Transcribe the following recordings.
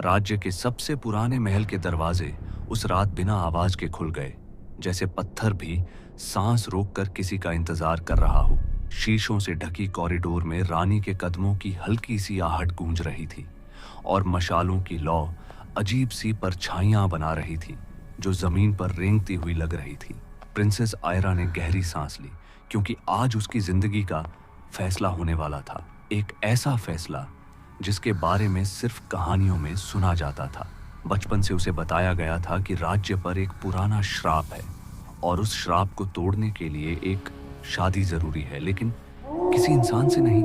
राज्य के सबसे पुराने महल के दरवाजे उस रात बिना आवाज के खुल गए, जैसे पत्थर भी सांस रोककर किसी का इंतजार कर रहा हो। शीशों से ढकी कॉरिडोर में रानी के कदमों की हल्की सी आहट गूंज रही थी और मशालों की लौ अजीब सी परछाइयां बना रही थी जो जमीन पर रेंगती हुई लग रही थी। प्रिंसेस आयरा ने गहरी सांस ली, क्योंकि आज उसकी जिंदगी का फैसला होने वाला था। एक ऐसा फैसला जिसके बारे में सिर्फ कहानियों में सुना जाता था। बचपन से उसे बताया गया था कि राज्य पर एक पुराना श्राप है और उस श्राप को तोड़ने के लिए एक शादी जरूरी है, लेकिन किसी इंसान से नहीं।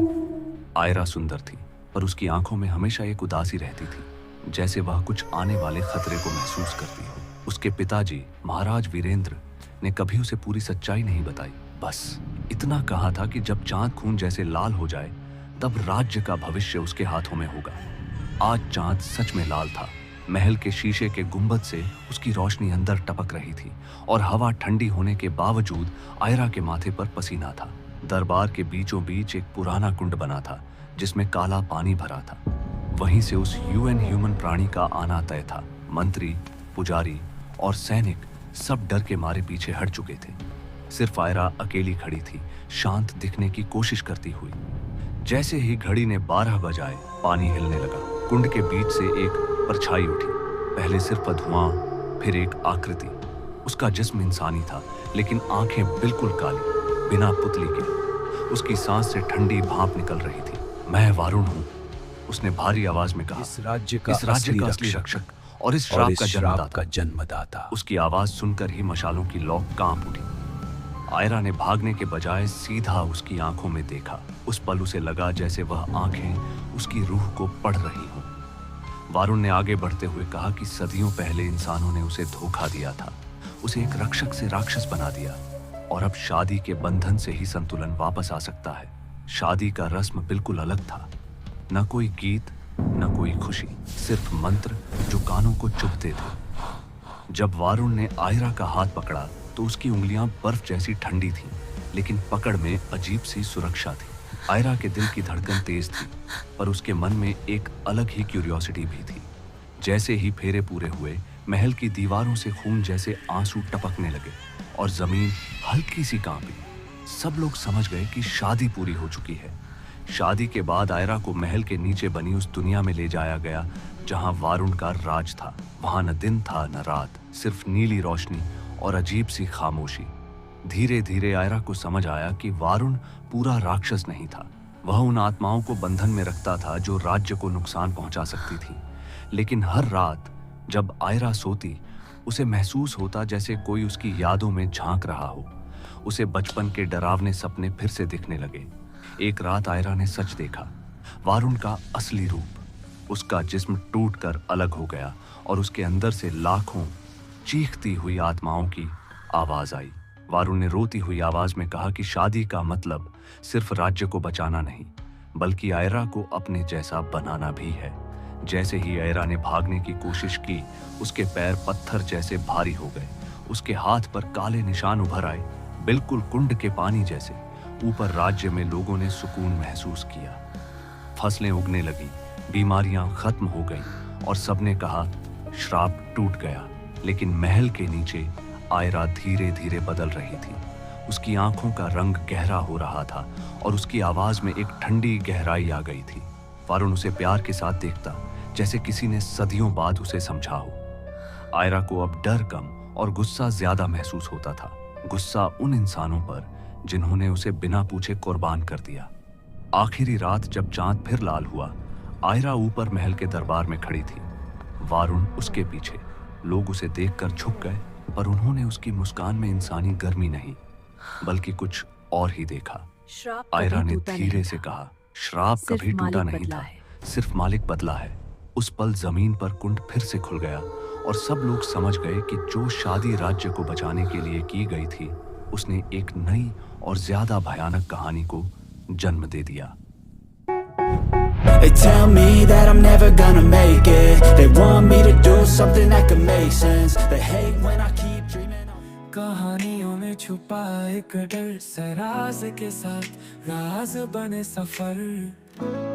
आयरा सुंदर थी, पर उसकी आंखों में हमेशा एक उदासी रहती थी, जैसे वह कुछ आने वाले खतरे को महसूस करती हो। उसके पिताजी महाराज वीरेंद्र ने कभी उसे पूरी सच्चाई नहीं बताई, बस इतना कहा था कि जब चांद खून जैसे लाल हो जाए तब राज्य का भविष्य उसके हाथों में होगा। आज चांद सच में लाल था। महल के शीशे के गुंबद से उसकी रोशनी अंदर टपक रही थी और हवा ठंडी होने के बावजूद आयरा के माथे पर पसीना था। दरबार के बीचों बीच एक पुराना कुंड बना था जिसमें काला पानी भरा था। वहीं से उस यूएन ह्यूमन प्राणी का आना तय था। मंत्री, पुजारी और सैनिक सब डर के मारे पीछे हट चुके थे। सिर्फ आयरा अकेली खड़ी थी, शांत दिखने की कोशिश करती हुई। जैसे ही घड़ी ने 12 बजाए, पानी हिलने लगा। कुंड के बीच से एक परछाई उठी, पहले सिर्फ धुआं, फिर एक आकृति। उसका जिस्म इंसानी था, लेकिन आंखें बिल्कुल काली, बिना पुतली के। उसकी सांस से ठंडी भाप निकल रही थी। मैं वारुण हूँ, उसने भारी आवाज में कहा। इस राज्य का असली रक्षक और इस श्राप का जन्मदाता। उसकी आवाज सुनकर ही मशालों की लौ कांप उठी। आयरा ने भागने के बजाय सीधा उसकी आंखों में देखा। उस पल उसे लगा जैसे वह आंखें उसकी रूह को पढ़ रही हों। वारुण ने आगे बढ़ते हुए कहा कि सदियों पहले इंसानों ने उसे धोखा दिया था, उसे एक रक्षक से राक्षस बना दिया, और अब शादी के बंधन से ही संतुलन वापस आ सकता है। शादी का रस्म बिल्कुल अलग था, न कोई गीत, न कोई खुशी, सिर्फ मंत्र जो कानों को चुभते थे। जब वारुण ने आयरा का हाथ पकड़ा तो उसकी उंगलियां बर्फ जैसी ठंडी थीं, लेकिन पकड़ में अजीब सी सुरक्षा थी। आयरा के दिल की धड़कन तेज थी, पर उसके मन में एक अलग ही क्यूरियोसिटी भी थी। जैसे ही फेरे पूरे हुए, महल की दीवारों से खून जैसे आंसू टपकने लगे और जमीन हल्की सी कांपी। सब लोग समझ गए कि शादी पूरी हो चुकी है। शादी के बाद आयरा को महल के नीचे बनी उस दुनिया में ले जाया गया जहां वारुण का राज था। वहां न दिन था न रात, सिर्फ नीली रोशनी और अजीब सी खामोशी। धीरे धीरे आयरा को समझ आया कि वारुण पूरा राक्षस नहीं था। वह उन आत्माओं को बंधन में रखता था जो राज्य को नुकसान पहुंचा सकती थी। लेकिन हर रात जब आयरा सोती, उसे महसूस होता जैसे कोई उसकी यादों में झांक रहा हो। उसे बचपन के डरावने सपने फिर से दिखने लगे। एक रात आयरा ने सच देखा, वारुण का असली रूप। उसका जिस्म टूटकर अलग हो गया और उसके अंदर से लाखों चीखती हुई आत्माओं की आवाज आई। वारुण ने रोती हुई आवाज में कहा कि शादी का मतलब सिर्फ राज्य को बचाना नहीं, बल्कि आयरा को अपने जैसा बनाना भी है। जैसे ही आयरा ने भागने की कोशिश की, उसके पैर पत्थर जैसे भारी हो गए। उसके हाथ पर काले निशान उभर आए, बिल्कुल कुंड के पानी जैसे। ऊपर राज्य में लोगों ने सुकून महसूस किया। फसलें उगने लगी, बीमारियां खत्म हो गईं और सबने कहा श्राप टूट गया। लेकिन महल के नीचे आयरा धीरे धीरे बदल रही थी। उसकी आंखों का रंग गहरा हो रहा था और उसकी आवाज में एक ठंडी गहराई आ गई थी। वारुण उसे प्यार के साथ देखता, जैसे किसी ने सदियों बाद उसे समझा हो। आयरा को अब डर कम और गुस्सा ज्यादा महसूस होता था। गुस्सा उन इंसानों पर जिन्होंने उसे बिना पूछे कुर्बान कर दिया। आखिरी रात जब चांद फिर लाल हुआ, आयरा ऊपर महल के दरबार में खड़ी थी, वारुण उसके पीछे। लोग उसे देखकर झुक गए, पर उन्होंने उसकी मुस्कान में इंसानी गर्मी नहीं, बल्कि कुछ और ही देखा। आयरा ने धीरे से कहा, श्राप कभी टूटा नहीं था, सिर्फ मालिक बदला है। उस पल जमीन पर कुंड फिर से खुल गया और सब लोग समझ गए कि जो शादी राज्य को बचाने के लिए की गई थी, उसने एक नई और ज्यादा भयानक कहानी को जन्म दे दिया। They tell me that I'm never gonna make it. They want me to do something that could make sense. They hate when I keep dreaming on. कहानियों में छुपा एक डर, सराज के साथ राज बने सफर।